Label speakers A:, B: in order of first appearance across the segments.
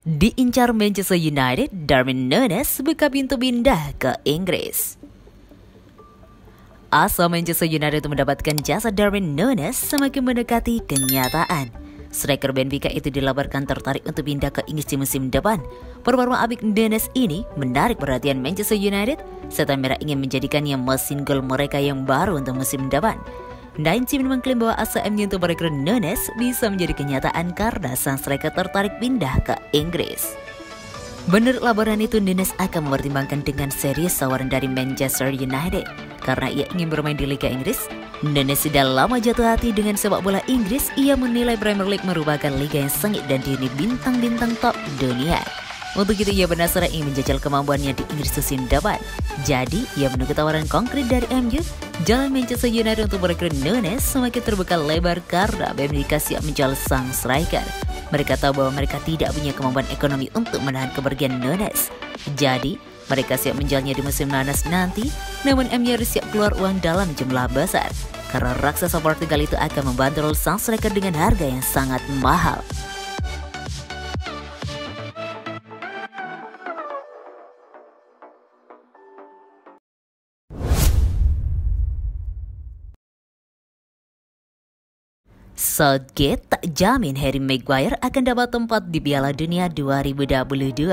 A: Diincar Manchester United, Darwin Núñez buka pintu pindah ke Inggris. Asa Manchester United mendapatkan jasa Darwin Núñez semakin mendekati kenyataan. Striker Benfica itu dilaporkan tertarik untuk pindah ke Inggris di musim depan. Performa apik Núñez ini menarik perhatian Manchester United. Setan Merah ingin menjadikannya mesin gol mereka yang baru untuk musim depan. Nine Team mengklaim bahwa asa MU untuk merekrut Núñez bisa menjadi kenyataan karena sang striker tertarik pindah ke Inggris. Menurut laporan itu, Núñez akan mempertimbangkan dengan serius tawaran dari Manchester United karena ia ingin bermain di Liga Inggris. Núñez sudah lama jatuh hati dengan sepak bola Inggris. Ia menilai Premier League merupakan liga yang sengit dan dihuni bintang-bintang top dunia. Untuk itu ia penasaran ingin menjajal kemampuannya di Inggris musim depan. Jadi ia menunggu tawaran konkret dari MU. Jalan Manchester United untuk merekrut Núñez semakin terbuka lebar karena Benfica siap menjual sang striker. Mereka tahu bahwa mereka tidak punya kemampuan ekonomi untuk menahan kepergian Núñez. Jadi mereka siap menjualnya di musim nanas nanti. Namun MU harus siap keluar uang dalam jumlah besar karena raksasa Portugal itu akan membanderol sang striker dengan harga yang sangat mahal. Southgate tak jamin Harry Maguire akan dapat tempat di Piala Dunia 2022.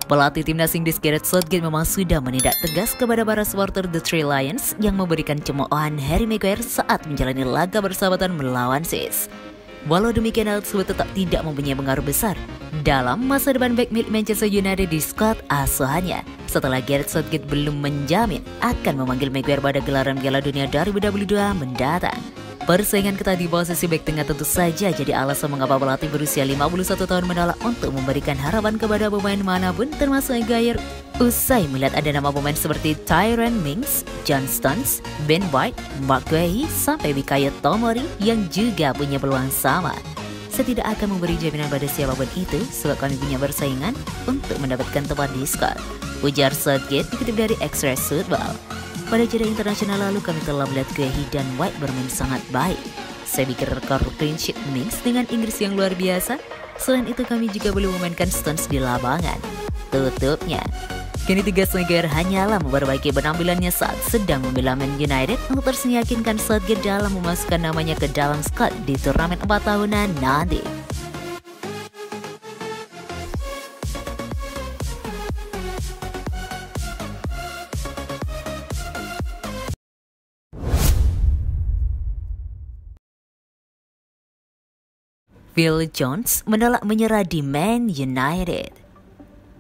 A: Pelatih timnas Inggris Gareth Southgate memang sudah menindak tegas kepada para supporter The Three Lions yang memberikan cemoohan Harry Maguire saat menjalani laga bersahabatan melawan Swiss. Walau demikian, hal tersebut tetap tidak mempunyai pengaruh besar dalam masa depan bek milik Manchester United di skuad asuhannya setelah Gareth Southgate belum menjamin akan memanggil Maguire pada gelaran Piala Dunia 2022 mendatang. Persaingan ketat di posisi bek tengah tentu saja jadi alasan mengapa pelatih berusia 51 tahun menolak untuk memberikan harapan kepada pemain manapun termasuk Maguire. Usai melihat ada nama pemain seperti Tyrone Mings, John Stones, Ben White, Mark Guehi, sampai Mikayo Tomori yang juga punya peluang sama. Saya tidak akan memberi jaminan pada siapapun itu sebab kami punya persaingan untuk mendapatkan tempat di squad, ujar Southgate dikutip dari Express Football. Pada jeda internasional lalu kami telah melihat Guehi dan White bermain sangat baik. Saya pikir rekor clean sheet Mings dengan Inggris yang luar biasa. Selain itu kami juga belum memainkan Stones di lapangan, tutupnya. Kini tugas Maguire hanyalah memperbaiki penampilannya saat sedang membela Man United untuk terus meyakinkan Southgate dalam memasukkan namanya ke dalam squad di turnamen 4 tahunan nanti. Phil Jones menolak menyerah di Man United.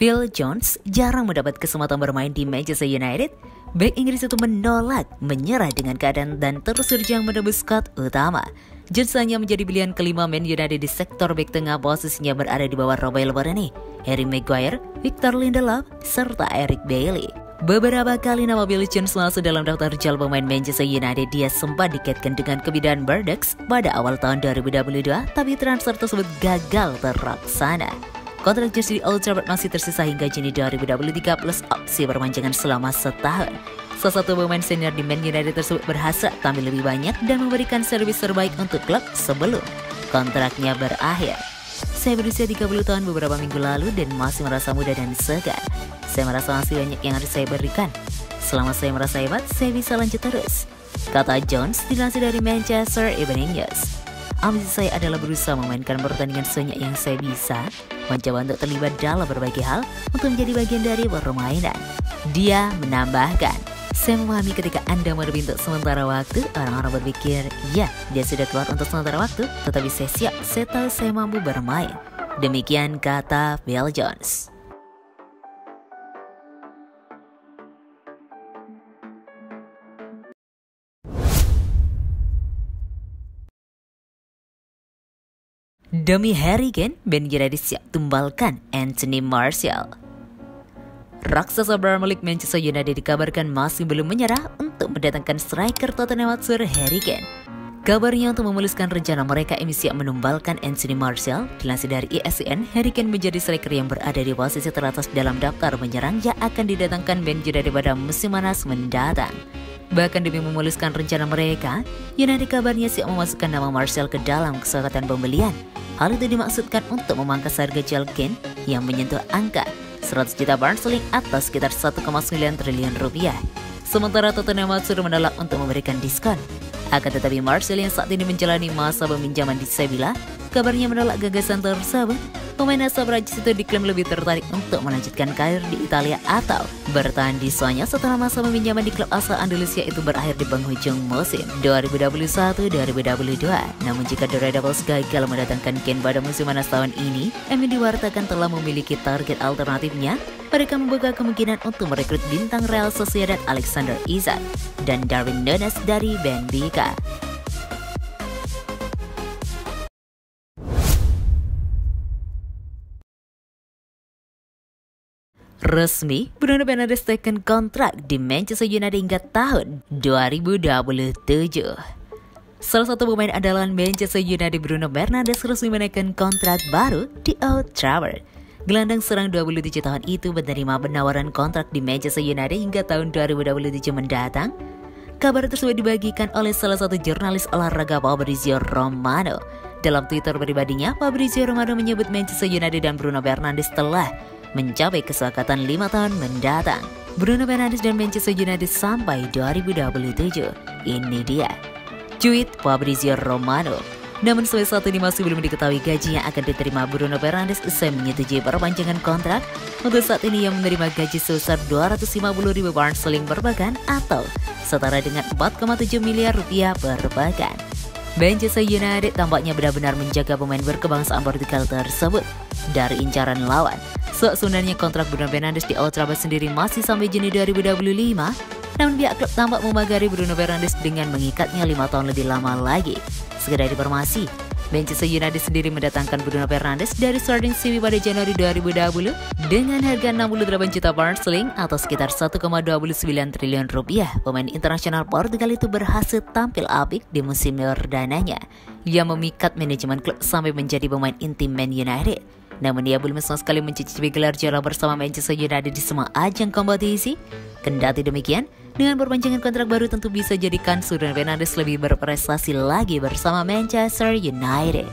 A: Phil Jones jarang mendapat kesempatan bermain di Manchester United. Bek Inggris itu menolak menyerah dengan keadaan dan terus berjuang menembus skuad utama. Jones hanya menjadi pilihan kelima Man United di sektor bek tengah, posisinya berada di bawah Robbie Leverani, Harry Maguire, Victor Lindelof, serta Eric Bailly. Beberapa kali nama Phil Jones masuk dalam daftar jual pemain Manchester United. Dia sempat dikaitkan dengan kepindahan Bordeaux pada awal tahun 2022, tapi transfer tersebut gagal terlaksana. Kontrak Jones di Old Trafford masih tersisa hingga Juni 2023 plus opsi perpanjangan selama setahun. Salah satu pemain senior di Man United tersebut berhasil tampil lebih banyak dan memberikan servis terbaik untuk klub sebelum kontraknya berakhir. Saya berusia 30 tahun beberapa minggu lalu dan masih merasa muda dan segar. Saya merasa masih banyak yang harus saya berikan. Selama saya merasa hebat, saya bisa lanjut terus, kata Jones dilansir dari Manchester Evening News. Ambisi saya adalah berusaha memainkan pertandingan sebanyak yang saya bisa, mencoba untuk terlibat dalam berbagai hal untuk menjadi bagian dari permainan. Dia menambahkan, saya memahami ketika Anda merebut untuk sementara waktu, orang-orang berpikir, ya, dia sudah keluar untuk sementara waktu, tetapi saya siap, saya tahu saya mampu bermain. Demikian kata Phil Jones. Demi Harry Kane, Man United siap tumbalkan Anthony Martial. Raksasa Premier League Manchester United dikabarkan masih belum menyerah untuk mendatangkan striker Tottenham Hotspur Harry Kane. Kabarnya untuk memuluskan rencana mereka, MU siap menumbalkan Anthony Martial. Dilansir dari ESPN, Harry Kane menjadi striker yang berada di posisi teratas dalam daftar penyerang yang akan didatangkan Man United pada musim panas mendatang. Bahkan demi memuluskan rencana mereka, United kabarnya siap memasukkan nama Martial ke dalam kesepakatan pembelian. Hal itu dimaksudkan untuk memangkas harga jual Kane yang menyentuh angka 100 juta pound sterling atau sekitar 1,9 triliun rupiah. Sementara Tottenham Hotspur menolak untuk memberikan diskon. Akan tetapi Martial yang saat ini menjalani masa peminjaman di Sevilla, kabarnya menolak gagasan tersebut. Pemain asal Prancis itu diklaim lebih tertarik untuk melanjutkan karir di Italia atau bertahan di Spanyol setelah masa peminjaman di klub asal Andalusia itu berakhir di penghujung musim 2021-2022. Namun jika The Red Devils gagal mendatangkan Kane pada musim panas tahun ini, MU diwartakan telah memiliki target alternatifnya. Mereka membuka kemungkinan untuk merekrut bintang Real Sociedad Alexander Isak dan Darwin Núñez dari Benfica. Resmi, Bruno Fernandes tekan kontrak di Manchester United hingga tahun 2027. Salah satu pemain andalan Manchester United, Bruno Fernandes, resmi menaikkan kontrak baru di Old Trafford. Gelandang serang 27 tahun itu menerima penawaran kontrak di Manchester United hingga tahun 2027 mendatang. Kabar tersebut dibagikan oleh salah satu jurnalis olahraga, Fabrizio Romano. Dalam Twitter pribadinya, Fabrizio Romano menyebut Manchester United dan Bruno Fernandes telah mencapai kesepakatan 5 tahun mendatang. Bruno Fernandes dan Manchester United sampai 2027. Ini dia tweet Fabrizio Romano. Namun sampai saat ini masih belum diketahui gaji yang akan diterima Bruno Fernandes usai menyetujui perpanjangan kontrak. Untuk saat ini yang menerima gaji sebesar 250.000 pound sterling per pekan atau setara dengan 4,7 miliar rupiah per pekan. Manchester United tampaknya benar-benar menjaga pemain berkebangsaan Portugal tersebut dari incaran lawan. Sebenarnya kontrak Bruno Fernandes di Old Trafford sendiri masih sampai Juni 2025. Namun pihak klub tampak memagari Bruno Fernandes dengan mengikatnya 5 tahun lebih lama lagi. Sekedar informasi, Manchester United sendiri mendatangkan Bruno Fernandes dari Sporting CP pada Januari 2020 dengan harga 68 juta pound sterling atau sekitar 1,29 triliun rupiah. Pemain internasional Portugal itu berhasil tampil apik di musim perdananya yang memikat manajemen klub sampai menjadi pemain inti Man United. Namun dia belum sama sekali mencicipi gelar juara bersama Manchester United di semua ajang kompetisi. Kendati demikian, dengan perpanjangan kontrak baru tentu bisa jadikan Bruno Fernandes lebih berprestasi lagi bersama Manchester United.